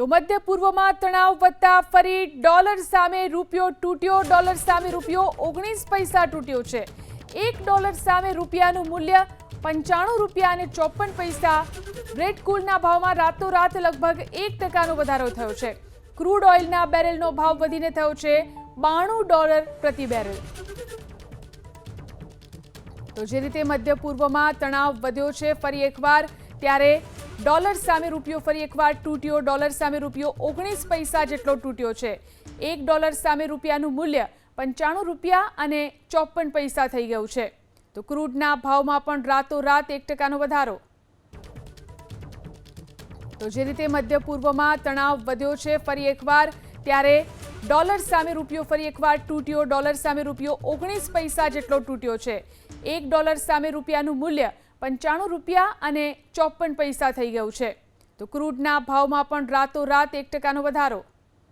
તો મધ્ય પૂર્વમાં તણાવ વધતા ફરી ડોલર સામે રૂપિયો તૂટ્યો। ડોલર સામે રૂપિયો 19 પૈસા તૂટ્યો છે। $1 સામે રૂપિયાનું મૂલ્ય 95 રૂપિયા અને 54 પૈસા। બ્રેન્ટ ક્રૂડના ભાવમાં રાતોરાત લગભગ 1% વધારો થયો છે। ક્રૂડ ઓઇલના બેરેલનો ભાવ વધીને થયો છે $92 પ્રતિ બેરલ। તો જે રીતે મધ્ય પૂર્વમાં તણાવ વધ્યો છે ફરી એકવાર, ત્યારે ડોલર સામે રૂપિયો ફરી એકવાર તૂટ્યો। ડોલર સામે રૂપિયો 19 પૈસા જેટલો તૂટ્યો છે। $1 સામે રૂપિયાનું મૂલ્ય 95 રૂપિયા અને 54 પૈસા થઈ ગયું છે। તો ક્રૂડના ભાવમાં પણ રાતોરાત 1%નો વધારો। તો જે રીતે મધ્ય પૂર્વમાં તણાવ વધ્યો છે ફરી એકવાર, ત્યારે ડોલર સામે રૂપિયો ફરી એકવાર તૂટ્યો। ડોલર સામે રૂપિયો 19 પૈસા જેટલો તૂટ્યો છે। $1 સામે રૂપિયાનું મૂલ્ય 95 રૂપિયા અને 54 પૈસા થઈ ગયું છે। તો ક્રૂડના ભાવમાં પણ રાતોરાત 1%નો વધારો।